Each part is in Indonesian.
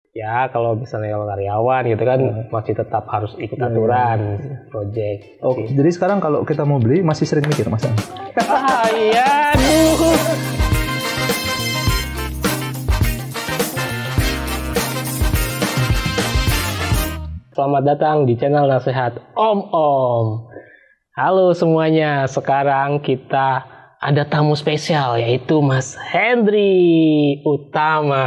Ya kalau misalnya kalau karyawan gitu kan masih tetap harus ikut aturan project. Oh, jadi sekarang kalau kita mau beli masih sering mikir Mas. Iya, aduh. Selamat datang di channel Nasihat Om. Halo semuanya, sekarang kita ada tamu spesial yaitu Mas Hendry Utama.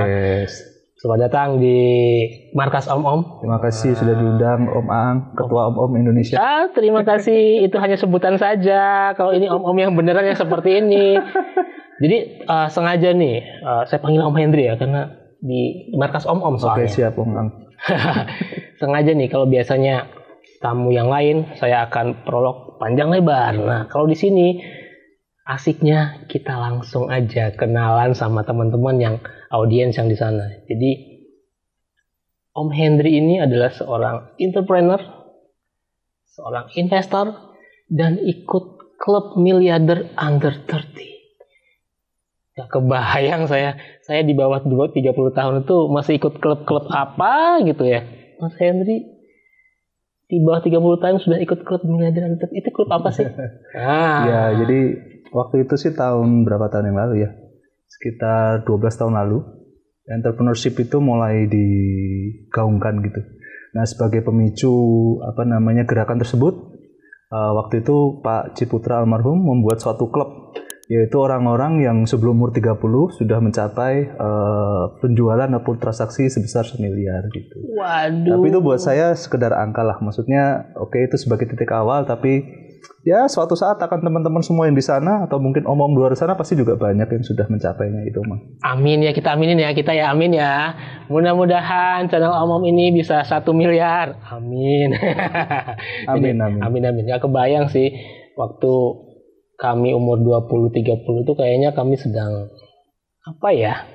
Yes. Selamat datang di markas Om. Terima kasih sudah diundang Om Ang, Ketua Om Indonesia. Terima kasih. Itu hanya sebutan saja. Kalau ini Om yang beneran yang seperti ini. Jadi sengaja nih saya panggil Om Hendry ya karena di markas Om soalnya. Oke, siap Om Ang. Sengaja nih, kalau biasanya tamu yang lain saya akan prolog panjang lebar. Nah, kalau di sini asiknya kita langsung aja kenalan sama teman-teman yang audiens yang di sana. Jadi Om Hendry ini adalah seorang entrepreneur, seorang investor, dan ikut klub miliarder under 30. Ya, kebayang saya di bawah 30 tahun itu masih ikut klub-klub apa gitu ya. Mas Hendry di bawah 30 tahun sudah ikut klub miliarder under 30. Itu klub apa sih? Ya, jadi waktu itu sih tahun berapa tahun yang lalu ya? Sekitar 12 tahun lalu. Entrepreneurship itu mulai digaungkan gitu. Nah, sebagai pemicu gerakan tersebut, waktu itu Pak Ciputra almarhum membuat suatu klub, yaitu orang-orang yang sebelum umur 30 sudah mencapai penjualan ataupun transaksi sebesar 1 miliar gitu. Waduh. Tapi itu buat saya sekedar angka lah. Maksudnya oke, itu sebagai titik awal, tapi ya suatu saat akan teman-teman semua yang di sana atau mungkin om-om luar sana pasti juga banyak yang sudah mencapainya itu mah. Amin ya, kita aminin ya, kita ya amin ya. Mudah-mudahan channel om ini bisa 1 miliar. Amin. Amin. Amin. Gak kebayang sih waktu kami umur 20-30 itu kayaknya kami sedang kayak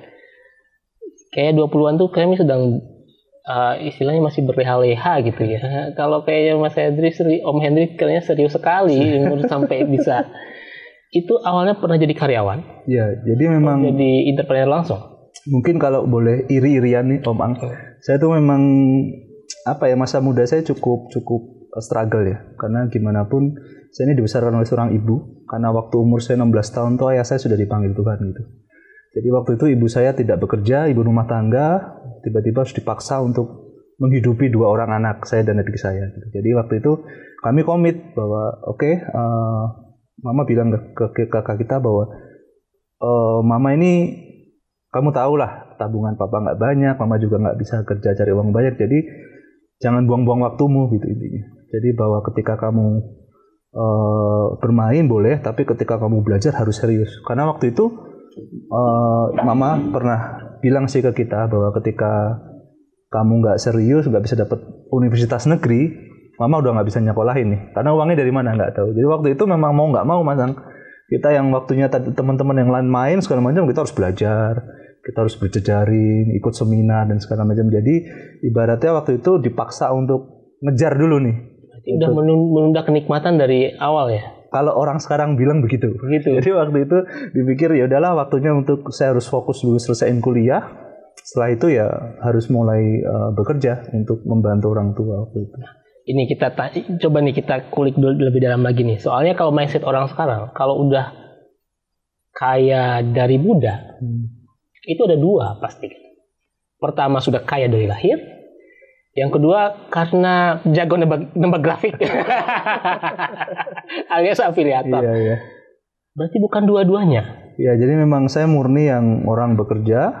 20-an tuh kami sedang istilahnya masih berleha-leha gitu ya. Kalau kayaknya Mas Hendry, Om Hendry kayaknya serius sekali umur sampai bisa. Itu awalnya pernah jadi karyawan. Ya, jadi memang jadi entrepreneur langsung. Mungkin kalau boleh iri-irian nih Om Ang. Saya tuh memang masa muda saya cukup struggle ya. Karena gimana pun saya ini dibesarkan oleh seorang ibu. Karena waktu umur saya 16 tahun tuh ayah saya sudah dipanggil Tuhan gitu. Jadi waktu itu ibu saya tidak bekerja, ibu rumah tangga, tiba-tiba harus dipaksa untuk menghidupi 2 orang anak saya dan adik saya. Gitu. Jadi waktu itu kami komit bahwa mama bilang ke kakak kita bahwa mama ini kamu tahu lah tabungan papa nggak banyak, mama juga nggak bisa kerja cari uang banyak, jadi jangan buang-buang waktumu gitu intinya. Jadi bahwa ketika kamu bermain boleh, tapi ketika kamu belajar harus serius. Karena waktu itu mama pernah bilang sih ke kita bahwa ketika kamu nggak serius, nggak bisa dapat universitas negeri, mama udah nggak bisa nyekolahin nih. Karena uangnya dari mana nggak tahu. Jadi waktu itu memang mau nggak mau Mas, kita yang waktunya teman-teman yang lain main segala macam, kita harus belajar, kita harus berjejaring, ikut seminar dan segala macam. Jadi ibaratnya waktu itu dipaksa untuk ngejar dulu nih. Udah menunda kenikmatan dari awal ya. Kalau orang sekarang bilang begitu. Jadi waktu itu dipikir ya udahlah waktunya untuk saya harus fokus dulu selesaiin kuliah. Setelah itu ya harus mulai bekerja untuk membantu orang tua waktu itu. Ini coba nih kita kulik dulu lebih dalam lagi nih. Soalnya kalau mindset orang sekarang, kalau udah kaya dari muda, itu ada 2 pasti. Pertama sudah kaya dari lahir. Yang kedua karena jago nembak grafik. Alias afiliator. Iya. Berarti bukan dua-duanya. Ya, jadi memang saya murni yang orang bekerja,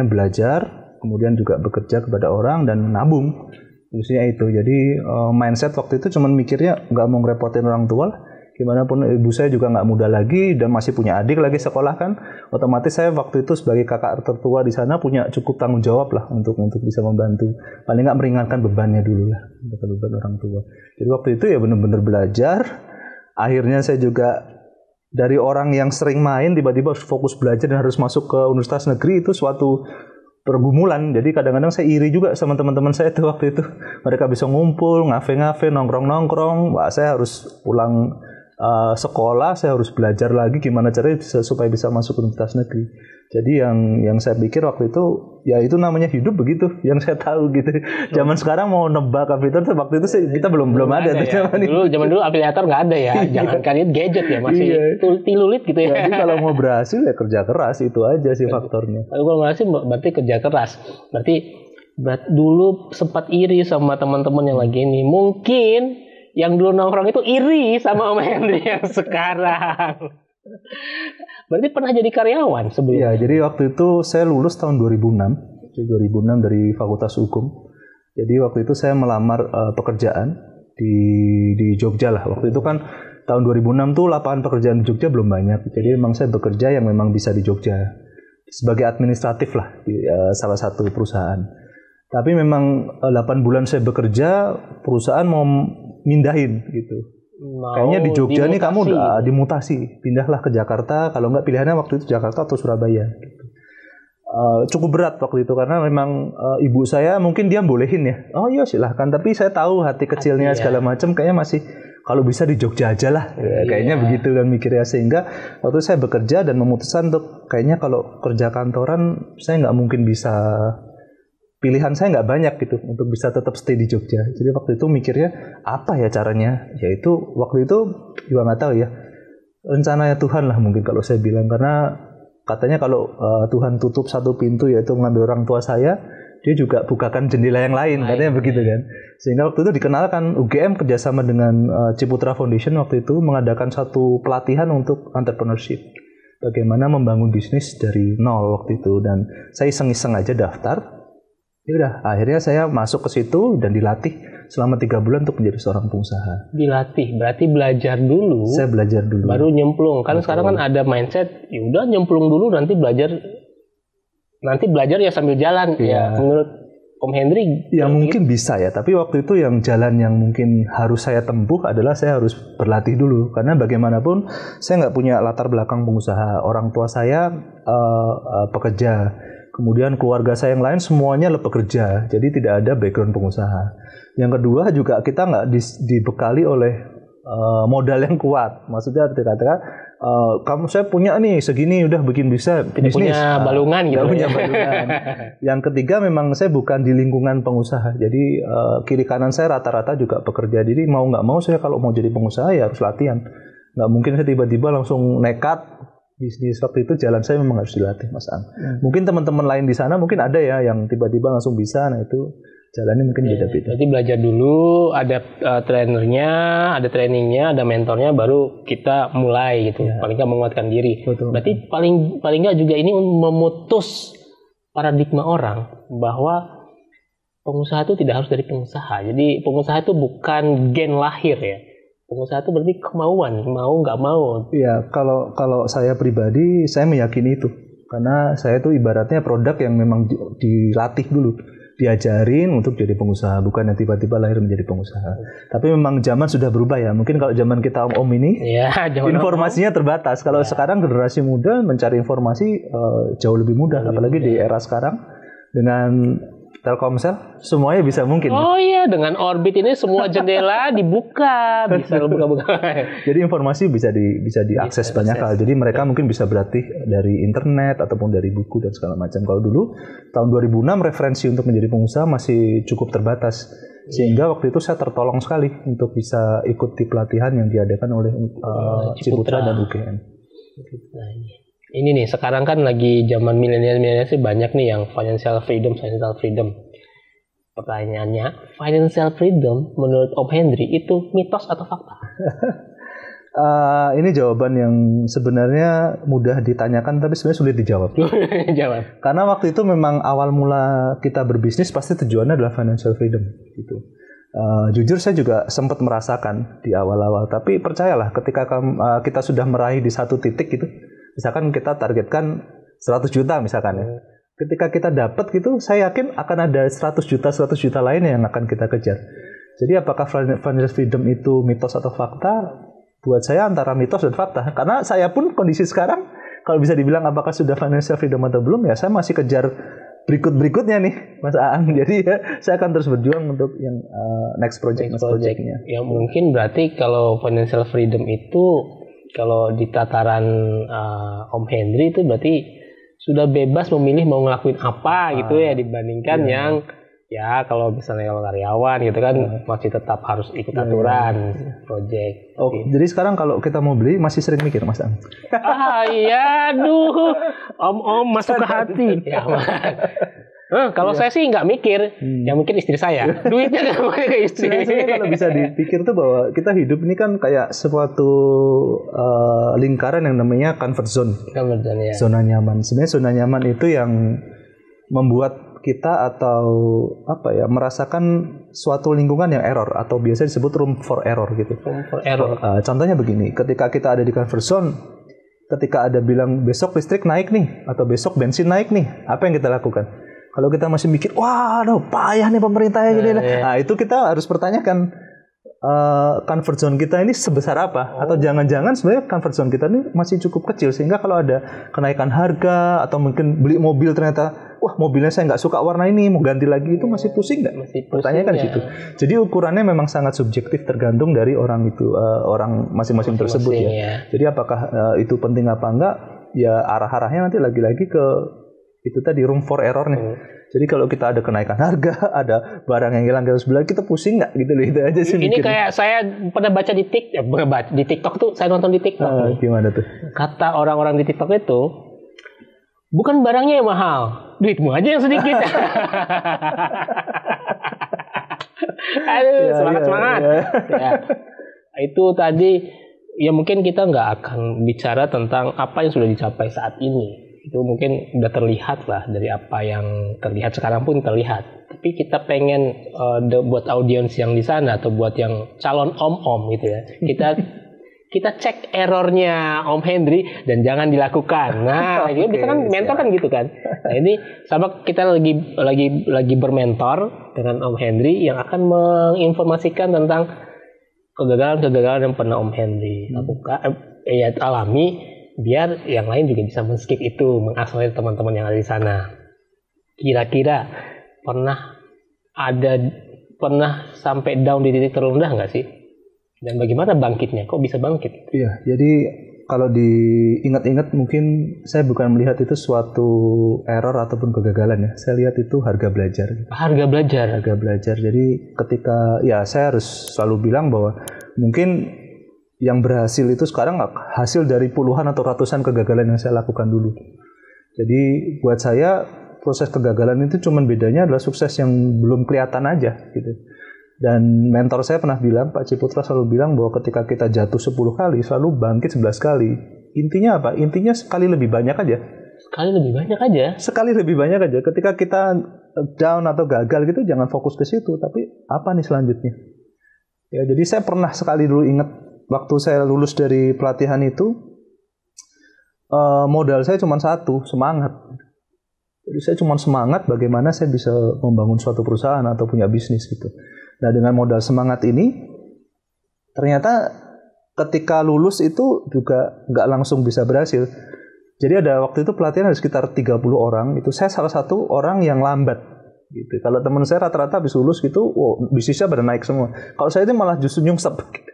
belajar, kemudian juga bekerja kepada orang dan nabung. Maksudnya itu. Jadi mindset waktu itu cuman mikirnya nggak mau ngerepotin orang tua lah. Gimana pun ibu saya juga nggak muda lagi dan masih punya adik lagi sekolah kan, otomatis saya waktu itu sebagai kakak tertua di sana punya cukup tanggung jawab lah untuk bisa membantu, paling nggak meringankan bebannya dulu lah, beban orang tua. Jadi waktu itu ya benar-benar belajar. Akhirnya saya juga dari orang yang sering main tiba-tiba harus fokus belajar dan harus masuk ke universitas negeri, itu suatu pergumulan. Jadi kadang-kadang saya iri juga sama teman-teman saya itu waktu itu. Mereka bisa ngumpul, ngafe-ngafe, nongkrong-nongkrong. Wah, saya harus pulang sekolah, saya harus belajar lagi gimana caranya supaya bisa masuk universitas negeri. Jadi yang saya pikir waktu itu, ya itu namanya hidup begitu, yang saya tahu gitu. Zaman sekarang mau nebak afiliator, waktu itu kita belum ada. Ya. Zaman dulu afiliator nggak ada ya, jangan kalian gadget ya, masih tilulit gitu ya. Jadi kalau mau berhasil ya kerja keras, itu aja sih faktornya. Kalau berhasil berarti kerja keras. Berarti dulu sempat iri sama teman-teman yang lagi ini. Mungkin yang dulu nongkrong itu iri sama Om Henry yang sekarang. Berarti pernah jadi karyawan sebelumnya? Iya, jadi waktu itu saya lulus tahun 2006 dari Fakultas Hukum. Jadi waktu itu saya melamar pekerjaan di Jogja lah. Waktu itu kan tahun 2006 tuh lapangan pekerjaan di Jogja belum banyak. Jadi memang saya bekerja yang memang bisa di Jogja sebagai administratif lah di salah satu perusahaan. Tapi memang 8 bulan saya bekerja, perusahaan mau mindahin gitu. Kayaknya di Jogja nih kamu udah dimutasi, pindahlah ke Jakarta. Kalau nggak pilihannya waktu itu Jakarta atau Surabaya. Gitu. Cukup berat waktu itu karena memang ibu saya mungkin dia bolehin ya. Oh iya silahkan. Tapi saya tahu hati kecilnya segala macam kayaknya masih kalau bisa di Jogja aja lah. Kayaknya begitu dan mikirnya, sehingga waktu saya bekerja dan memutuskan untuk kayaknya kalau kerja kantoran saya nggak mungkin bisa. Pilihan saya nggak banyak gitu untuk bisa tetap stay di Jogja. Jadi waktu itu mikirnya apa ya caranya? Yaitu waktu itu juga nggak tahu ya. Rencananya Tuhan lah mungkin kalau saya bilang, karena katanya kalau Tuhan tutup satu pintu yaitu mengambil orang tua saya, dia juga bukakan jendela yang lain, katanya begitu kan. Sehingga waktu itu dikenalkan UGM kerjasama dengan Ciputra Foundation waktu itu mengadakan satu pelatihan untuk entrepreneurship. Bagaimana membangun bisnis dari nol waktu itu, dan saya iseng-iseng aja daftar. Ya udah, akhirnya saya masuk ke situ dan dilatih selama 3 bulan untuk menjadi seorang pengusaha. Dilatih, berarti belajar dulu. Saya belajar dulu. Baru nyemplung. Kan sekarang kan ada mindset, ya udah nyemplung dulu nanti belajar ya sambil jalan. Ya menurut Om Henry. Ya mungkin bisa ya, tapi waktu itu yang jalan yang mungkin harus saya tempuh adalah saya harus berlatih dulu. Karena bagaimanapun saya nggak punya latar belakang pengusaha. Orang tua saya pekerja. Kemudian keluarga saya yang lain semuanya pekerja, jadi tidak ada background pengusaha. Yang kedua juga kita nggak dibekali oleh modal yang kuat. Maksudnya kata-kata saya punya nih segini udah bikin bisa tidak bisnis. Punya balungan gitu. Punya balungan. Yang ketiga memang saya bukan di lingkungan pengusaha, jadi kiri kanan saya rata-rata juga pekerja. Jadi mau nggak mau saya kalau mau jadi pengusaha ya harus latihan. Nggak mungkin saya tiba-tiba langsung nekat. Bisnis waktu itu jalan saya memang harus dilatih, Mas Ang. Mungkin teman-teman lain di sana mungkin ada ya yang tiba-tiba langsung bisa, nah itu jalannya mungkin beda-beda. Jadi belajar dulu, ada trainernya, ada trainingnya, ada mentornya, baru kita mulai gitu. Paling nggak menguatkan diri. Betul. Berarti paling nggak juga ini memutus paradigma orang bahwa pengusaha itu tidak harus dari pengusaha. Jadi pengusaha itu bukan gen lahir ya. Pengusaha itu berarti kemauan, mau nggak mau. Iya, kalau saya pribadi, saya meyakini itu. Karena saya itu ibaratnya produk yang memang dilatih dulu. Diajarin untuk jadi pengusaha, bukan yang tiba-tiba lahir menjadi pengusaha. Tapi memang zaman sudah berubah ya. Mungkin kalau zaman kita om ini, informasinya terbatas. Kalau sekarang generasi muda mencari informasi jauh lebih mudah. Apalagi di era sekarang, dengan Telkomsel semuanya bisa mungkin. Oh iya, dengan Orbit ini semua jendela dibuka, bisa buka-buka. Jadi informasi bisa diakses banyak hal. Jadi mereka mungkin bisa berlatih dari internet ataupun dari buku dan segala macam. Kalau dulu tahun 2006 referensi untuk menjadi pengusaha masih cukup terbatas. Sehingga waktu itu saya tertolong sekali untuk bisa ikuti pelatihan yang diadakan oleh Ciputra dan UGM. Ini nih, sekarang kan lagi zaman milenial sih banyak nih yang financial freedom. Pertanyaannya, financial freedom menurut Om Henry itu mitos atau fakta? Ini jawaban yang sebenarnya mudah ditanyakan tapi sebenarnya sulit dijawab. Karena waktu itu memang awal mula kita berbisnis pasti tujuannya adalah financial freedom gitu. Jujur saya juga sempat merasakan di awal-awal, tapi percayalah ketika kita sudah meraih di satu titik gitu. Misalkan kita targetkan 100 juta misalkan ya. Ketika kita dapat gitu, saya yakin akan ada 100 juta lain yang akan kita kejar. Jadi apakah financial freedom itu mitos atau fakta? Buat saya antara mitos dan fakta. Karena saya pun kondisi sekarang, kalau bisa dibilang apakah sudah financial freedom atau belum, ya saya masih kejar berikutnya nih Mas Aang. Jadi ya saya akan terus berjuang untuk yang next project-nya. Ya mungkin berarti kalau financial freedom itu kalau di tataran Om Henry itu berarti sudah bebas memilih mau ngelakuin apa gitu ya, dibandingkan yang ya kalau misalnya karyawan gitu kan masih tetap harus ikut aturan project. Oh, jadi sekarang kalau kita mau beli masih sering mikir Mas Aang. Iya, aduh, om masuk ke hati. Ya, kalau saya sih nggak mikir, yang mikir istri saya. Duitnya nggak mau ke istri. Sebenarnya kalau bisa dipikir tuh bahwa kita hidup ini kan kayak suatu lingkaran yang namanya comfort zone. Ya. Zona nyaman. Sebenarnya zona nyaman itu yang membuat kita atau merasakan suatu lingkungan yang error atau biasa disebut room for error gitu. Room for error. Contohnya begini, ketika kita ada di comfort zone, ketika ada bilang besok listrik naik nih atau besok bensin naik nih, apa yang kita lakukan? Kalau kita masih mikir, waduh payah nih pemerintahnya gini. Nah itu kita harus pertanyakan comfort zone kita ini sebesar apa? Atau jangan-jangan sebenarnya comfort zone kita ini masih cukup kecil sehingga kalau ada kenaikan harga atau mungkin beli mobil ternyata wah mobilnya saya nggak suka warna ini mau ganti lagi itu masih pusing nggak? Pertanyakan di situ. Jadi ukurannya memang sangat subjektif tergantung dari orang itu orang masing-masing tersebut ya. Jadi apakah itu penting apa enggak? Ya arah-arahnya nanti lagi-lagi ke itu tadi room for error nih. Jadi kalau kita ada kenaikan harga, ada barang yang hilang kita harus beli, kita pusing nggak gitu loh, itu aja sih. Ini mikirnya. Kayak saya pernah baca di TikTok tuh, saya nonton di TikTok. Gimana tuh? Kata orang-orang di TikTok itu, bukan barangnya yang mahal, duitmu aja yang sedikit. Aduh, semangat. Ya. Itu tadi, ya mungkin kita nggak akan bicara tentang apa yang sudah dicapai saat ini. Itu mungkin udah terlihat lah dari apa yang terlihat sekarang pun terlihat. Tapi kita pengen buat audiens yang di sana atau buat yang calon om-om gitu ya. Kita cek errornya Om Henry dan jangan dilakukan. Nah, itu bisa kan mentor kan gitu kan. Nah, ini sama kita lagi bermentor dengan Om Henry yang akan menginformasikan tentang kegagalan yang pernah Om Henry lakukan alami. Biar yang lain juga bisa men-skip itu, mengakselerasi teman-teman yang ada di sana. Kira-kira pernah sampai down di titik terendah nggak sih? Dan bagaimana bangkitnya? Kok bisa bangkit? Iya, jadi kalau diingat-ingat mungkin saya bukan melihat itu suatu error ataupun kegagalan ya. Saya lihat itu harga belajar. Harga belajar. Jadi ketika ya saya harus selalu bilang bahwa mungkin yang berhasil itu sekarang hasil dari puluhan atau ratusan kegagalan yang saya lakukan dulu. Jadi buat saya proses kegagalan itu cuman bedanya adalah sukses yang belum kelihatan aja gitu. Dan mentor saya pernah bilang, Pak Ciputra selalu bilang bahwa ketika kita jatuh 10 kali selalu bangkit 11 kali. Intinya apa? Intinya sekali lebih banyak aja. Sekali lebih banyak aja. Ketika kita down atau gagal gitu jangan fokus ke situ, tapi apa nih selanjutnya? Ya, jadi saya pernah sekali dulu ingat waktu saya lulus dari pelatihan itu, modal saya cuma satu, semangat. Jadi saya cuma semangat bagaimana saya bisa membangun suatu perusahaan atau punya bisnis gitu. Nah dengan modal semangat ini, ternyata ketika lulus itu juga nggak langsung bisa berhasil. Jadi ada waktu itu pelatihan ada sekitar 30 orang, itu saya salah satu orang yang lambat. Gitu. Kalau teman saya rata-rata habis lulus gitu, bisnisnya pada naik semua. Kalau saya itu malah justru nyungsep. Gitu.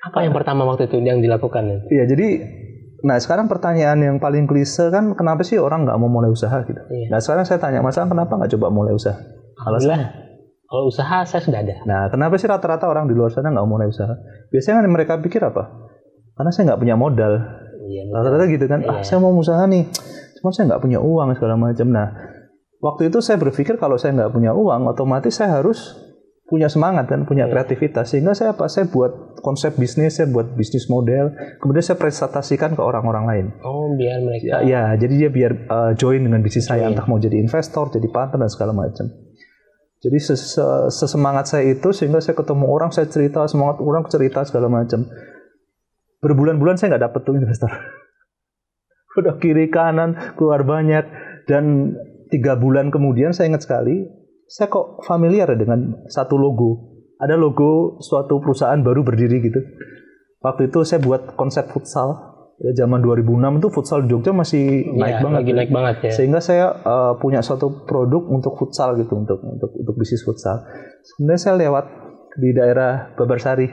Apa yang pertama waktu itu yang dilakukan? Iya, jadi nah sekarang pertanyaan yang paling klise kan kenapa sih orang nggak mau mulai usaha gitu? Iya. Nah sekarang saya tanya Mas, kenapa nggak coba mulai usaha? Alhamdulillah, kalau usaha saya sudah ada. Nah kenapa sih rata-rata orang di luar sana nggak mau mulai usaha? Biasanya kan mereka pikir apa? Karena saya nggak punya modal. Iya, rata-rata gitu kan, saya mau usaha nih, cuma saya nggak punya uang segala macam. Nah waktu itu saya berpikir kalau saya nggak punya uang, otomatis saya harus punya semangat dan punya kreativitas, sehingga saya buat konsep bisnis, saya buat bisnis model, kemudian saya presentasikan ke orang-orang lain. Oh, biar mereka ya jadi dia biar join dengan bisnis saya, entah mau jadi investor, jadi partner dan segala macam. Jadi sesemangat saya itu sehingga saya ketemu orang, saya cerita, semangat orang cerita segala macam. Berbulan-bulan saya nggak dapet tuh investor. Udah kiri kanan keluar banyak, dan 3 bulan kemudian saya ingat sekali, saya kok familiar dengan satu logo. Ada logo suatu perusahaan baru berdiri gitu. Waktu itu saya buat konsep futsal Ya, zaman 2006 itu futsal di Jogja masih naik banget. Lagi naik banget ya. Sehingga saya punya suatu produk untuk futsal gitu, untuk bisnis futsal. Sebenarnya saya lewat di daerah Babarsari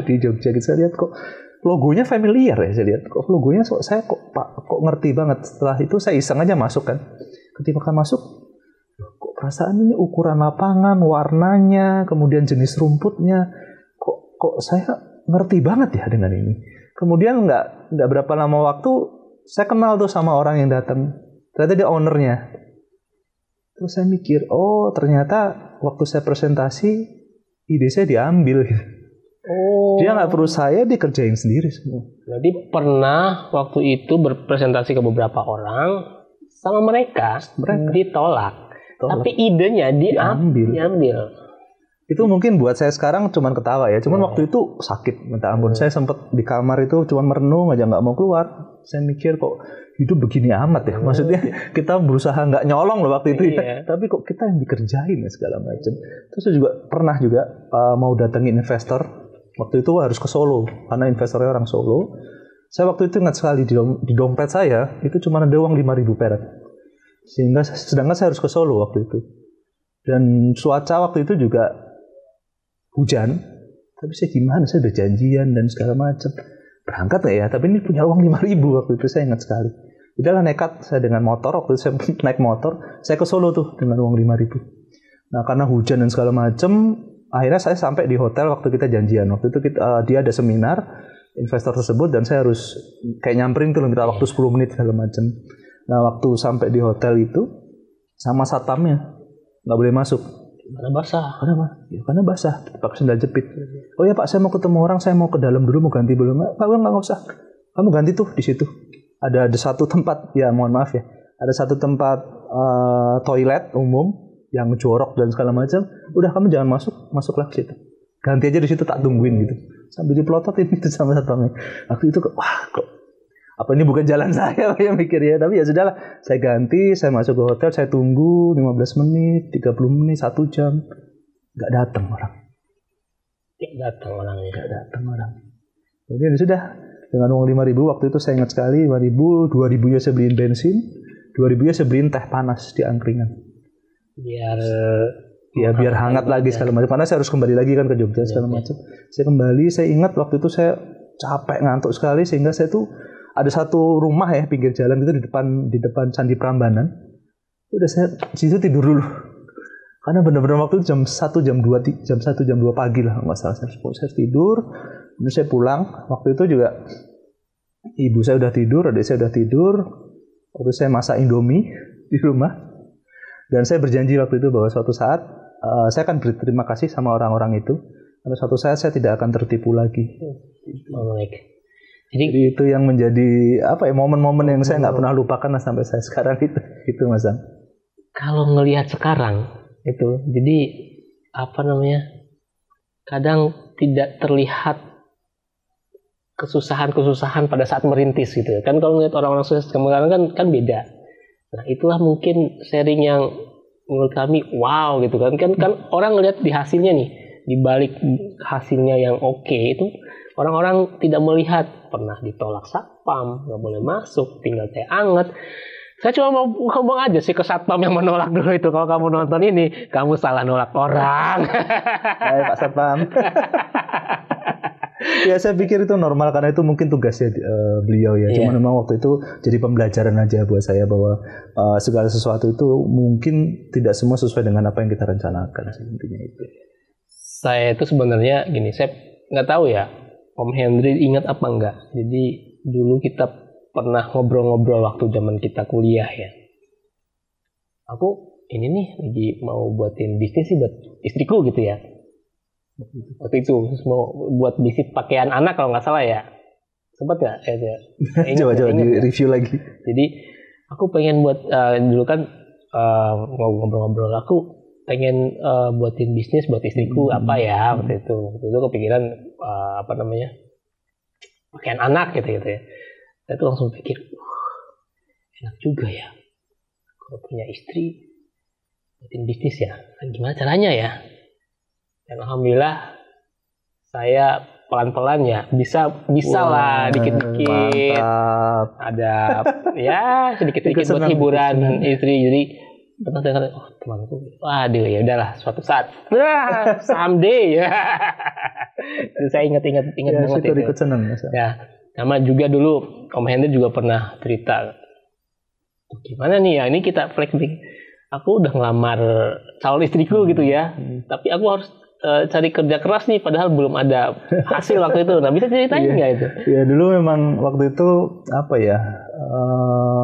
di Jogja gitu, saya lihat kok logonya familiar ya, saya lihat kok logonya saya kok ngerti banget. Setelah itu saya iseng aja masuk kan. Ketika masuk, kok perasaan ini ukuran lapangan, warnanya, kemudian jenis rumputnya, kok saya ngerti banget ya dengan ini. Kemudian nggak berapa lama waktu saya kenal tuh sama orang yang datang. Ternyata dia ownernya. Terus saya mikir, oh ternyata waktu saya presentasi ide saya diambil. Oh. Dia nggak perlu saya, dia kerjain sendiri semua. Jadi pernah waktu itu berpresentasi ke beberapa orang, sama mereka. Ditolak. Tapi idenya diambil. Itu mungkin buat saya sekarang cuman ketawa ya. Cuman waktu itu sakit, minta ampun. Saya sempat di kamar itu cuman merenung aja, nggak mau keluar. Saya mikir kok hidup begini amat ya. Maksudnya kita berusaha nggak nyolong loh waktu itu ya. Tapi kok kita yang dikerjain ya segala macam. Terus saya juga pernah mau datengin investor. Waktu itu harus ke Solo karena investornya orang Solo. Saya waktu itu ingat sekali di dompet saya itu cuma ada uang 5.000 perak. Sedangkan saya harus ke Solo waktu itu. Dan cuaca waktu itu juga hujan, tapi saya gimana, saya udah janjian dan segala macam. Berangkat nggak ya? Tapi ini punya uang 5.000 waktu itu, saya ingat sekali. Udahlah nekat, saya dengan motor, waktu itu saya naik motor, saya ke Solo tuh dengan uang 5.000. Nah karena hujan dan segala macam, akhirnya saya sampai di hotel waktu kita janjian. Waktu itu dia ada seminar, investor tersebut, dan saya harus kayak nyamperin tuh, minta waktu 10 menit segala macam. Nah waktu sampai di hotel itu, sama satpamnya, nggak boleh masuk. Karena basah. Kenapa? Ya, karena basah. Pakai sendal jepit. Oh ya Pak, saya mau ketemu orang, saya mau ke dalam dulu, mau ganti belum? Nggak usah. Kamu ganti tuh di situ. Ada satu tempat, ya mohon maaf ya. Ada satu tempat toilet umum yang jorok dan segala macam. Udah kamu jangan masuklah ke situ. Ganti aja di situ, tak tungguin gitu. Sambil dipelototin itu sama satpamnya. Waktu itu wah kok apa ini bukan jalan saya yang mikir ya, tapi ya sudahlah, saya ganti, saya masuk ke hotel, saya tunggu 15 menit, 30 menit, 1 jam, nggak datang orang. Kemudian sudah, dengan uang 5.000 waktu itu saya ingat sekali, 5.000, 2.000-nya saya beliin bensin, 2.000-nya saya beliin teh panas di angkringan. Biar hangat lagi segala macam, karena saya harus kembali lagi kan ke Jogja segala macam. Saya kembali, saya ingat waktu itu saya capek, ngantuk sekali, sehingga saya tuh ada satu rumah ya pinggir jalan itu di depan Candi Prambanan. Udah saya di situ tidur dulu. Karena benar-benar waktu itu jam 1 jam 2 pagi lah enggak salah. Saya tidur, kemudian saya pulang. Waktu itu juga ibu saya udah tidur, adik saya udah tidur. Waktu saya masak Indomie di rumah. Dan saya berjanji waktu itu bahwa suatu saat saya akan berterima kasih sama orang-orang itu. Karena suatu saat saya tidak akan tertipu lagi. Jadi itu yang menjadi momen-momen yang saya nggak pernah lupakan sampai saya sekarang itu Mas Am. Kalau ngelihat sekarang itu, jadi kadang tidak terlihat kesusahan pada saat merintis gitu. Kan kalau ngelihat orang-orang sukses kemarin kan beda. Nah itulah mungkin sharing yang menurut kami wow gitu kan orang ngelihat di hasilnya nih, di balik hasilnya yang oke itu. Orang-orang tidak melihat pernah ditolak satpam, nggak boleh masuk, tinggal teh anget. Saya cuma mau ngomong aja sih ke satpam yang menolak dulu itu. Kalau kamu nonton ini, kamu salah nolak orang. Hai Pak Satpam. Ya saya pikir itu normal karena itu mungkin tugasnya beliau ya. Cuma memang waktu itu jadi pembelajaran aja buat saya bahwa segala sesuatu itu mungkin tidak semua sesuai dengan apa yang kita rencanakan. Intinya itu. Saya itu sebenarnya gini, saya nggak tahu ya. Om Henry ingat apa enggak? Jadi dulu kita pernah ngobrol-ngobrol waktu zaman kita kuliah ya. Aku ini nih lagi mau buatin bisnis sih buat istriku gitu ya. Waktu itu terus mau buat bisnis pakaian anak kalau nggak salah ya. Sempat nggak? Coba di review lagi. Jadi aku pengen buat dulu kan mau ngobrol-ngobrol, aku pengen buatin bisnis buat istriku apa ya waktu itu kepikiran pakaian anak gitu ya. Saya tuh langsung pikir enak juga ya kalau punya istri buatin bisnis ya. Gimana caranya ya? Dan alhamdulillah saya pelan-pelan ya bisa lah dikit-dikit. Mantap. Ada ya sedikit-sedikit buat senang, hiburan senang. istri. Jadi pernah dengar, oh temanku, waduh ya udahlah suatu saat, someday ya. Itu saya ingat Ya, banget syukur itu. ikut senang. Ya, sama juga dulu Om Hendri juga pernah cerita, gimana nih ya, ini kita flashback. Aku udah ngelamar calon istriku gitu ya, tapi aku harus cari kerja keras nih, padahal belum ada hasil waktu itu. Nah, bisa ceritain nggak itu? Ya dulu memang waktu itu apa ya,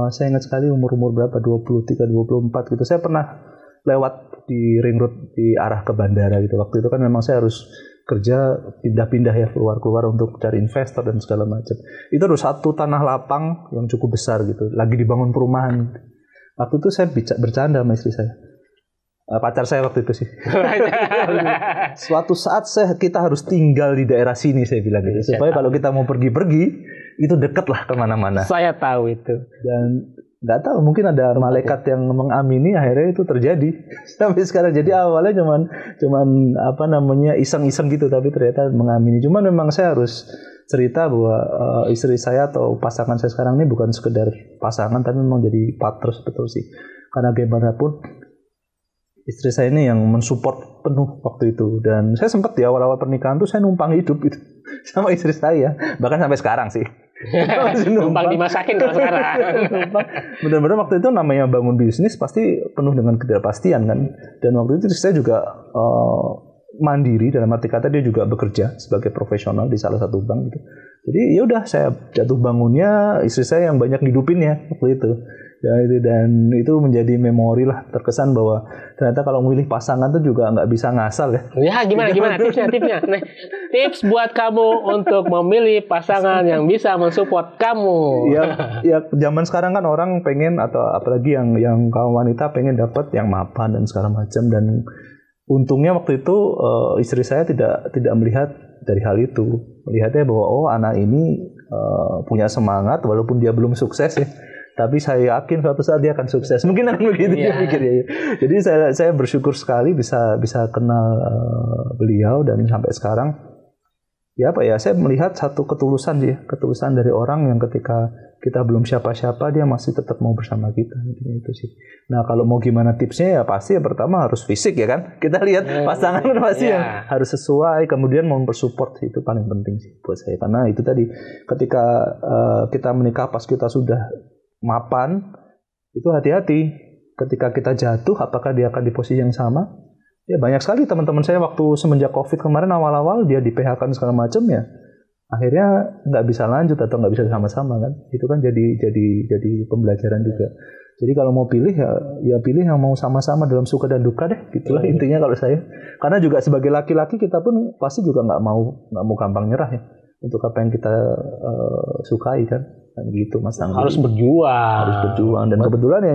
saya ingat sekali umur berapa, 23, 24 gitu. Saya pernah lewat di ring road di arah ke bandara gitu. Waktu itu kan memang saya harus kerja pindah-pindah ya, keluar-keluar untuk cari investor dan segala macam. Itu ada satu tanah lapang yang cukup besar gitu, lagi dibangun perumahan. Waktu itu saya bercanda sama istri saya. Pacar saya waktu itu sih. Suatu saat kita harus tinggal di daerah sini, saya bilang gitu. Supaya kalau kita mau pergi-pergi, itu deket lah kemana-mana. Saya tahu itu. Dan nggak tahu, mungkin ada malaikat yang mengamini, akhirnya itu terjadi. Sampai sekarang. Jadi awalnya cuman apa namanya, iseng-iseng gitu, tapi ternyata mengamini. Cuman memang saya harus cerita bahwa istri saya atau pasangan saya sekarang ini bukan sekedar pasangan, tapi memang jadi partner betul sih. Karena bagaimanapun istri saya ini yang mensupport penuh waktu itu. Dan saya sempat di awal-awal pernikahan tuh saya numpang hidup gitu sama istri saya, bahkan sampai sekarang sih. Numpang dimasakin kalau sekarang. Benar-benar waktu itu namanya bangun bisnis pasti penuh dengan ketidakpastian kan. Dan waktu itu istri saya juga mandiri, dalam arti kata dia juga bekerja sebagai profesional di salah satu bank gitu. Jadi ya udah, saya jatuh bangunnya istri saya yang banyak ngidupinnya waktu itu. Ya itu, dan itu menjadi memori lah, terkesan bahwa ternyata kalau memilih pasangan tuh juga nggak bisa ngasal ya. Ya gimana tipsnya. Nah, tips buat kamu untuk memilih pasangan yang bisa mensupport kamu. Ya zaman sekarang kan orang pengen, atau apalagi yang kaum wanita pengen dapat yang mapan dan segala macam. Dan untungnya waktu itu istri saya tidak melihat dari hal itu. Melihatnya bahwa oh, anak ini punya semangat walaupun dia belum sukses ya. Tapi saya yakin suatu saat dia akan sukses. Mungkin akan begitu dia pikir ya. Jadi saya bersyukur sekali bisa kenal beliau, dan sampai sekarang ya apa ya, saya melihat satu ketulusan dari orang yang ketika kita belum siapa-siapa dia masih tetap mau bersama kita. Itu sih. Nah, kalau mau gimana tipsnya ya pasti yang pertama harus fisik ya kan. Kita lihat pasangan pasti yang harus sesuai, kemudian mau bersupport, itu paling penting sih buat saya. Karena itu tadi, ketika kita menikah pas kita sudah mapan, itu hati-hati ketika kita jatuh, apakah dia akan di posisi yang sama. Ya banyak sekali teman-teman saya waktu semenjak COVID kemarin awal-awal dia di PHK segala macam ya, akhirnya nggak bisa lanjut atau nggak bisa sama-sama kan. Itu kan jadi pembelajaran juga. Jadi kalau mau pilih ya pilih yang mau sama-sama dalam suka dan duka deh, gitulah intinya kalau saya. Karena juga sebagai laki-laki kita pun pasti juga nggak mau gampang nyerah ya untuk apa yang kita sukai kan gitu Mas Anggi. Harus berjuang. Dan kebetulan ya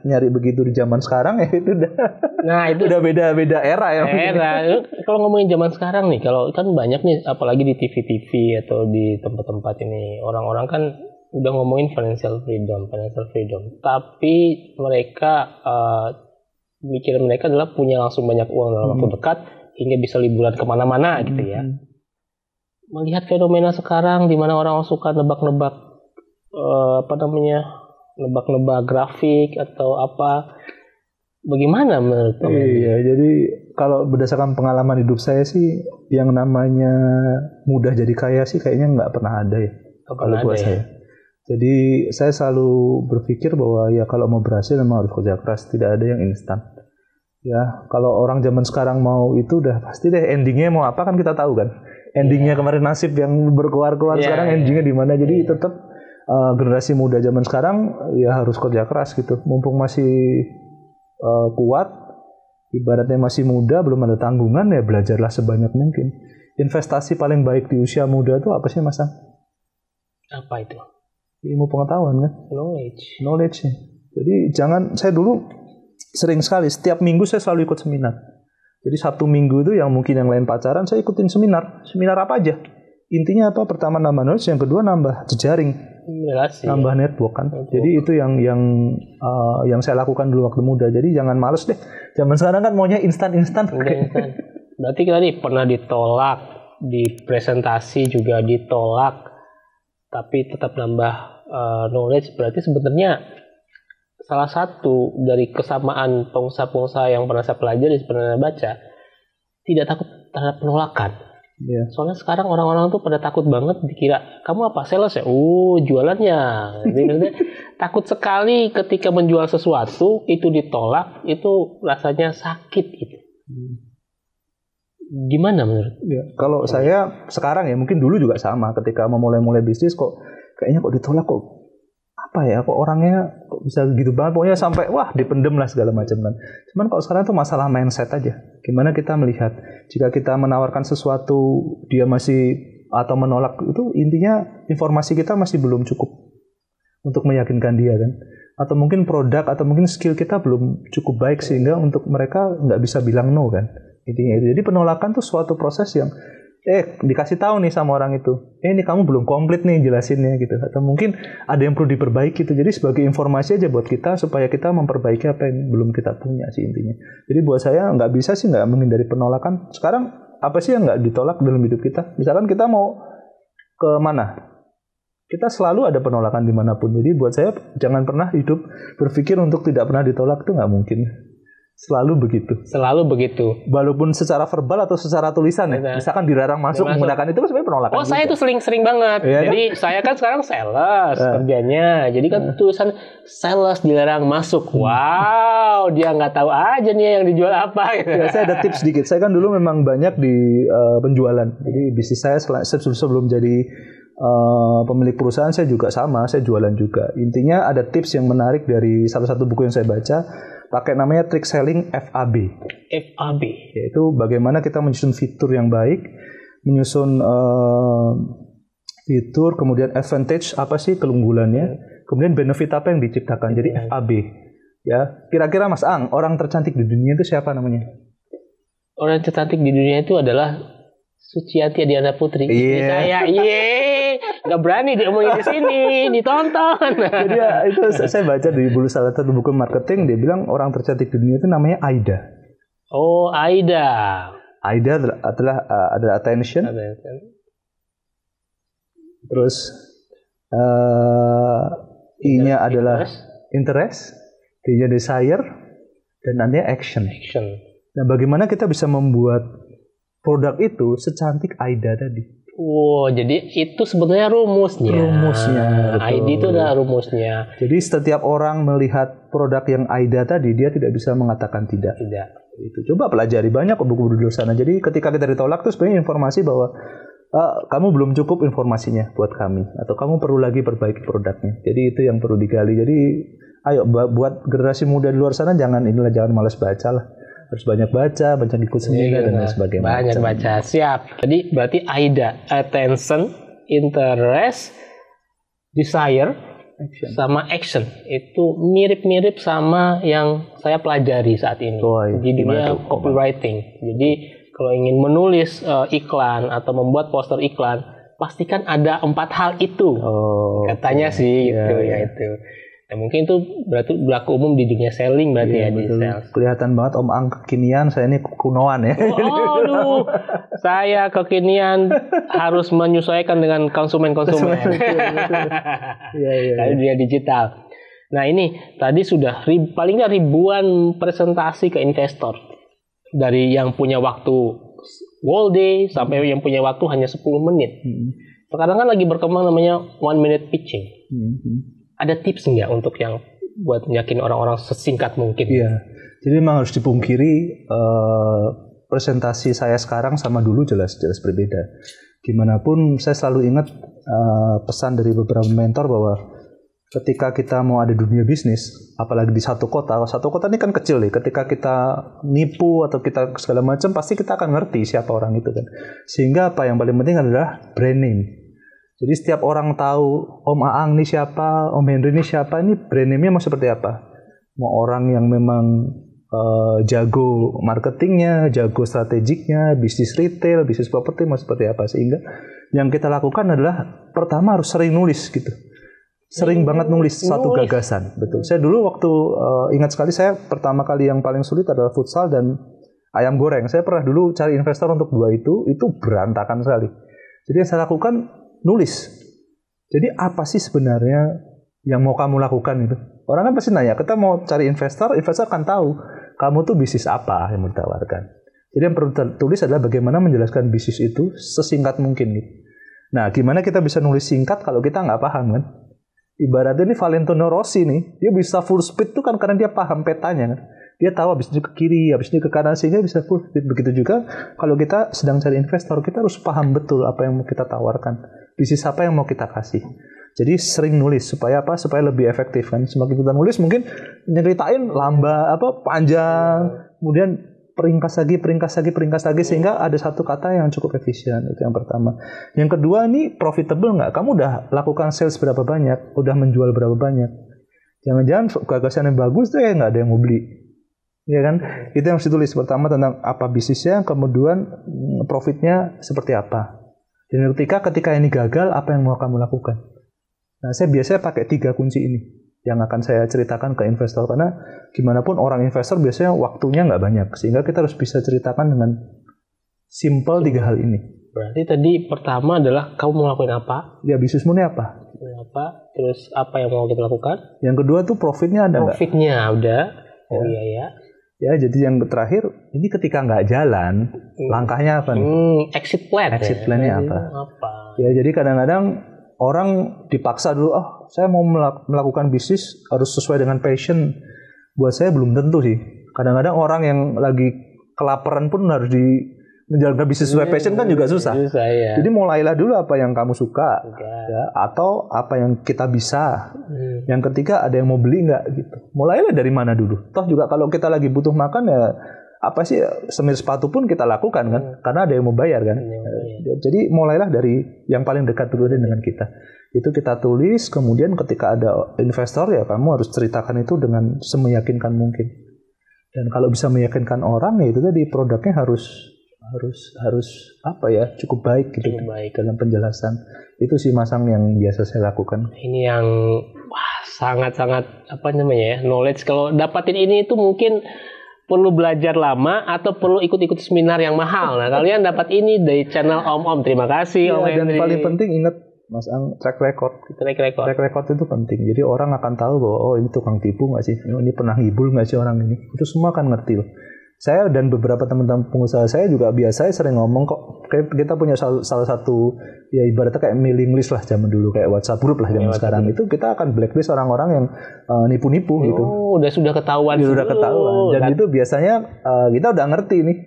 nyari begitu di zaman sekarang ya itu udah. Nah, itu udah beda era ya. Kalau ngomongin zaman sekarang nih, kalau kan banyak nih apalagi di TV atau di tempat-tempat ini, orang-orang kan udah ngomongin financial freedom, tapi mereka mikir mereka adalah punya langsung banyak uang dalam waktu dekat hingga bisa liburan kemana-mana gitu ya. Melihat fenomena sekarang di mana orang suka nebak-nebak nebak-nebak grafik atau apa, bagaimana menurut kamu? Iya, jadi kalau berdasarkan pengalaman hidup saya sih, yang namanya mudah jadi kaya sih kayaknya nggak pernah ada ya kalau buat saya. Jadi saya selalu berpikir bahwa ya kalau mau berhasil memang harus kerja keras, tidak ada yang instan. Ya kalau orang zaman sekarang mau itu udah pasti deh endingnya mau apa kan kita tahu kan. Endingnya kemarin nasib yang berkeluar-keluar sekarang endingnya di mana. Jadi tetap generasi muda zaman sekarang ya harus kerja keras gitu. Mumpung masih kuat, ibaratnya masih muda, belum ada tanggungan, ya belajarlah sebanyak mungkin. Investasi paling baik di usia muda itu apa sih Mas? Apa itu? Ilmu pengetahuan kan? Knowledge ya. Jadi saya dulu sering sekali, setiap minggu saya selalu ikut seminar. Jadi Sabtu Minggu itu yang mungkin yang lain pacaran, saya ikutin seminar apa aja. Intinya apa? Pertama nambah knowledge, yang kedua nambah jejaring, nambah network kan. Jadi itu yang saya lakukan dulu waktu muda. Jadi jangan males deh. Zaman sekarang kan maunya instan. Berarti kita nih pernah ditolak, di presentasi juga ditolak, tapi tetap nambah knowledge, berarti sebenarnya salah satu dari kesamaan pengusaha-pengusaha yang pernah saya pelajari, pernah baca, tidak takut terhadap penolakan. Iya. Soalnya sekarang orang-orang tuh pada takut banget dikira, kamu apa, sales ya? Jualannya. Jadi maksudnya takut sekali ketika menjual sesuatu, itu ditolak, itu rasanya sakit gitu. Gimana menurut? Ya, kalau saya sekarang ya, mungkin dulu juga sama, ketika memulai bisnis kok kayaknya kok ditolak, kok apa ya, kok orangnya kok bisa gitu banget, pokoknya sampai wah dipendem lah segala macam kan. Cuman kalau sekarang tuh masalah mindset aja. Gimana kita melihat, jika kita menawarkan sesuatu dia masih atau menolak, itu intinya informasi kita masih belum cukup untuk meyakinkan dia kan. Atau mungkin produk atau mungkin skill kita belum cukup baik sehingga untuk mereka nggak bisa bilang no kan. Intinya itu. Jadi penolakan tuh suatu proses yang dikasih tahu nih sama orang itu, ini kamu belum komplit nih jelasinnya gitu, atau mungkin ada yang perlu diperbaiki gitu. Jadi sebagai informasi aja buat kita supaya kita memperbaiki apa yang belum kita punya sih intinya. Jadi buat saya nggak bisa sih nggak menghindari penolakan. Sekarang apa sih yang nggak ditolak dalam hidup kita? Misalkan kita mau ke mana, kita selalu ada penolakan dimanapun. Jadi buat saya jangan pernah hidup berpikir untuk tidak pernah ditolak, itu nggak mungkin. Selalu begitu. Walaupun secara verbal atau secara tulisan ya. Misalkan dilarang masuk menggunakan itu sebenarnya penolakan. Saya itu sering banget. Ya, jadi kan? Saya kan sekarang sales kerjanya. Jadi kan tulisan sales dilarang masuk. Wow, dia nggak tahu aja nih yang dijual apa. Ya, saya ada tips sedikit. Saya kan dulu memang banyak di penjualan. Jadi bisnis saya sebelum jadi pemilik perusahaan saya juga sama. Saya jualan juga. Intinya ada tips yang menarik dari salah satu buku yang saya baca. Pakai namanya Trick Selling FAB. Yaitu bagaimana kita menyusun fitur yang baik, menyusun fitur, kemudian advantage apa sih keunggulannya, kemudian benefit apa yang diciptakan. Jadi FAB. Ya, kira-kira Mas Ang, orang tercantik di dunia itu siapa namanya? Orang tercantik di dunia itu adalah Suciati Adiana Putri. Saya nggak berani diomongin di sini, ditonton. Jadi ya, itu saya baca di salah satu buku marketing, dia bilang orang tercantik di dunia itu namanya Aida. Oh, Aida. Aida adalah attention. Terus I-nya adalah interest, D-nya desire, dan N-nya action. Nah, bagaimana kita bisa membuat produk itu secantik Aida tadi? Jadi itu sebetulnya rumusnya. ID itu adalah rumusnya. Jadi setiap orang melihat produk yang Aida tadi, dia tidak bisa mengatakan tidak. Itu coba pelajari banyak buku-buku di luar sana. Jadi ketika kita ditolak tuh sebenarnya informasi bahwa kamu belum cukup informasinya buat kami, atau kamu perlu lagi perbaiki produknya. Jadi itu yang perlu digali. Jadi ayo buat generasi muda di luar sana jangan malas baca lah. Harus banyak baca, banyak ikut seminar dan lain sebagainya. Banyak baca, siap. Jadi berarti AIDA, attention, interest, desire, sama action. Itu mirip-mirip sama yang saya pelajari saat ini di dunia copywriting. Jadi kalau ingin menulis iklan atau membuat poster iklan, pastikan ada 4 hal itu. Katanya sih gitu ya itu. Ya, mungkin itu berarti berlaku umum di dunia selling berarti ya di sales. Kelihatan banget Om Ang kekinian, saya ini kunoan ya. Saya kekinian harus menyesuaikan dengan konsumen-konsumen. Dari dunia digital. Nah ini tadi sudah paling nggak ribuan presentasi ke investor. Dari yang punya waktu whole day sampai yang punya waktu hanya 10 menit. Sekarang kan lagi berkembang namanya 1 minute pitching. Ada tips nggak untuk yang buat yakin orang-orang sesingkat mungkin? Iya, jadi memang harus dipungkiri presentasi saya sekarang sama dulu jelas berbeda. Gimanapun saya selalu ingat pesan dari beberapa mentor bahwa ketika kita mau ada dunia bisnis, apalagi di satu kota ini kan kecil nih. Ketika kita nipu atau kita segala macam, pasti kita akan ngerti siapa orang itu kan. Sehingga apa yang paling penting adalah brand name. Jadi setiap orang tahu Om Aang ini siapa, Om Henry ini siapa, ini brand name-nya mau seperti apa. Mau orang yang memang jago marketingnya, jago strategiknya, bisnis retail, bisnis properti mau seperti apa. Sehingga yang kita lakukan adalah pertama harus sering nulis gitu. Sering banget nulis satu gagasan. Betul. Saya dulu waktu ingat sekali, saya pertama kali yang paling sulit adalah futsal dan ayam goreng. Saya pernah dulu cari investor untuk 2 itu berantakan sekali. Jadi yang saya lakukan nulis. Jadi apa sih sebenarnya yang mau kamu lakukan itu? Orang kan pasti nanya, kita mau cari investor akan tahu kamu tuh bisnis apa yang mau ditawarkan. Jadi yang perlu tulis adalah bagaimana menjelaskan bisnis itu sesingkat mungkin gitu. Nah, gimana kita bisa nulis singkat kalau kita nggak paham kan? Ibaratnya ini Valentino Rossi nih, dia bisa full speed tuh kan karena dia paham petanya kan. Dia tahu habis ini ke kiri, habis ini ke kanan, sehingga bisa full speed. Begitu juga kalau kita sedang cari investor, kita harus paham betul apa yang mau kita tawarkan. Bisnis apa yang mau kita kasih. Jadi sering nulis supaya apa? Supaya lebih efektif kan. Semakin kita nulis mungkin nyeritain panjang, kemudian peringkas lagi sehingga ada satu kata yang cukup efisien. Itu yang pertama. Yang kedua, ini profitable nggak? Kamu udah lakukan sales berapa banyak? Udah menjual berapa banyak? Jangan-jangan gagasan yang bagus tuh nggak ada yang mau beli. Ya kan? Itu yang harus ditulis. Pertama tentang apa bisnisnya, kemudian profitnya seperti apa. Dan ketika ini gagal, apa yang mau kamu lakukan? Nah, saya biasanya pakai 3 kunci ini yang akan saya ceritakan ke investor, karena gimana pun orang investor biasanya waktunya nggak banyak, sehingga kita harus bisa ceritakan dengan simple 3 hal ini. Berarti tadi pertama adalah kamu mau ngelakuin apa? Ya, bisnismu ini apa? Terus apa yang mau kita lakukan? Yang kedua tuh profitnya ada nggak? Profitnya udah. Oh iya ya. Ya, jadi yang terakhir ini ketika nggak jalan, langkahnya apa nih? Exit plan. Exit plan-nya apa? Ya, jadi kadang-kadang orang dipaksa dulu, saya mau melakukan bisnis harus sesuai dengan passion. Buat saya belum tentu sih. Kadang-kadang orang yang lagi kelaparan pun harus menjalankan bisnis sesuai passion kan juga susah. Ya. Jadi mulailah dulu apa yang kamu suka, ya, atau apa yang kita bisa. Yang ketiga, ada yang mau beli nggak gitu. Mulailah dari mana dulu. Toh juga kalau kita lagi butuh makan ya apa sih, semir sepatu pun kita lakukan kan, karena ada yang mau bayar kan. Jadi mulailah dari yang paling dekat dulu dengan kita. Itu kita tulis, kemudian ketika ada investor ya kamu harus ceritakan itu dengan semeyakinkan mungkin. Dan kalau bisa meyakinkan orang ya itu tadi, produknya harus apa ya, cukup baik gitu, dalam penjelasan. Itu sih Masang yang biasa saya lakukan. Ini yang sangat-sangat knowledge. Kalau dapatin ini itu mungkin perlu belajar lama atau perlu ikut-ikut seminar yang mahal. Nah, kalian dapat ini dari channel Om. Terima kasih Om Henry. Dan paling penting ingat Mas Ang, track record itu penting. Jadi orang akan tahu bahwa ini tukang tipu nggak sih, ini pernah ngibul nggak sih orang ini. Itu semua akan ngerti loh. Saya dan beberapa teman-teman pengusaha saya juga biasa sering ngomong kok, kita punya salah satu ya ibaratnya kayak mailing list lah zaman dulu, kayak WhatsApp group lah zaman sekarang. Itu kita akan blacklist orang-orang yang nipu-nipu gitu. Sudah ketahuan. Dan itu biasanya kita udah ngerti nih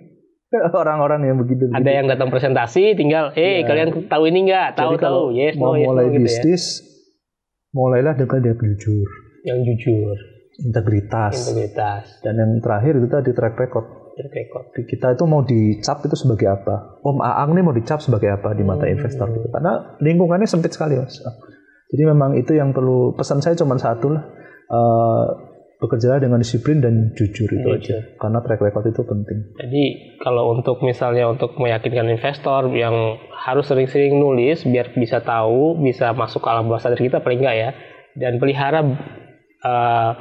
orang-orang yang begitu. Ada yang datang presentasi, tinggal kalian tahu ini nggak? Tahu. Yes, mau mulai bisnis, mulailah dengan dia jujur. Yang jujur. Integritas. Dan yang terakhir itu tadi track record. Kita itu mau dicap itu sebagai apa? Om Aang nih mau dicap sebagai apa di mata investor gitu. Karena lingkungannya sempit sekali Mas. Jadi memang itu yang perlu, pesan saya cuma satu lah. Bekerjalah dengan disiplin dan jujur itu aja. Karena track record itu penting. Jadi kalau untuk meyakinkan investor yang harus sering-sering nulis biar bisa tahu, bisa masuk ke alam bawah sadar kita paling enggak ya. Dan pelihara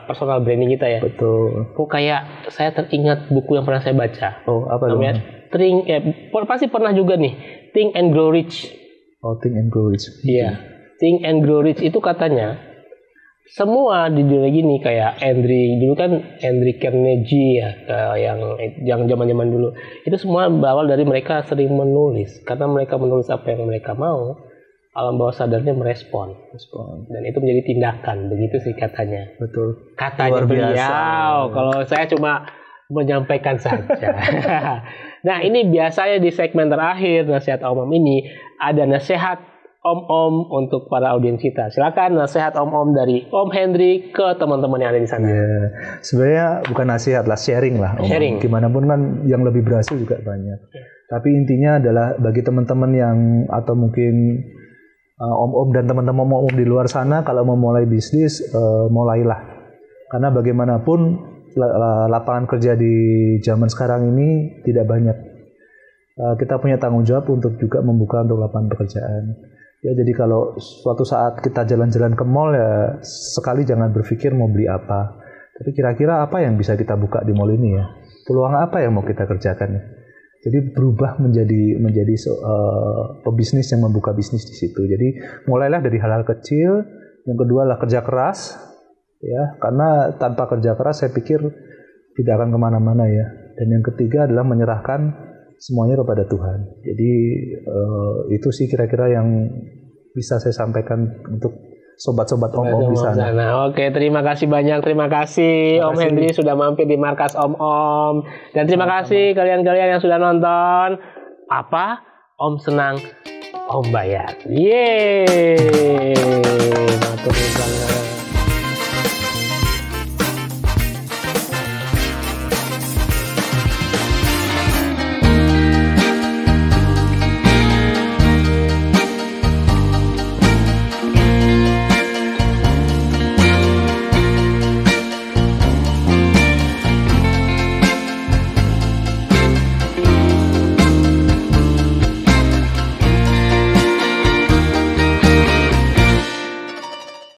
personal branding kita ya. Betul. Kok kayak saya teringat buku yang pernah saya baca. Apa namanya? Pasti pernah juga nih. Think and Grow Rich. Think and Grow Rich. Iya. Think and Grow Rich itu katanya semua di dunia gini kayak Andrew Carnegie ya, yang zaman-zaman dulu. Itu semua berawal dari mereka sering menulis. Karena mereka menulis apa yang mereka mau, alam bawah sadarnya merespon. Dan itu menjadi tindakan, begitu sih katanya. Betul. Katanya beliau. Kalau saya cuma menyampaikan saja. Nah, ini biasanya di segmen terakhir nasihat Om ini ada nasihat Om untuk para audiens kita. Silakan nasihat Om dari Om Henry ke teman-teman yang ada di sana. Sebenarnya bukan nasihat lah, sharing lah. Sharing. Gimana pun kan yang lebih berhasil juga banyak. Tapi intinya adalah bagi teman-teman yang atau mungkin Om dan teman-teman Om di luar sana, kalau mau mulai bisnis, mulailah. Karena bagaimanapun lapangan kerja di zaman sekarang ini tidak banyak. Kita punya tanggung jawab untuk juga membuka untuk lapangan pekerjaan. Ya, jadi kalau suatu saat kita jalan-jalan ke mall ya sekali jangan berpikir mau beli apa. Tapi kira-kira apa yang bisa kita buka di mall ini ya. peluang apa yang mau kita kerjakan ya. Jadi berubah menjadi pebisnis yang membuka bisnis di situ. Jadi mulailah dari hal-hal kecil. Yang kedua adalah kerja keras, ya, karena tanpa kerja keras saya pikir tidak akan kemana-mana ya. Dan yang ketiga adalah menyerahkan semuanya kepada Tuhan. Jadi itu sih kira-kira yang bisa saya sampaikan untuk sobat-sobat Om-Om di sana. Oke, terima kasih banyak. Terima kasih Om Hendri sudah mampir di markas Om-Om. Dan terima kasih kalian-kalian yang sudah nonton. Apa? Om senang, Om bayar. Yeay.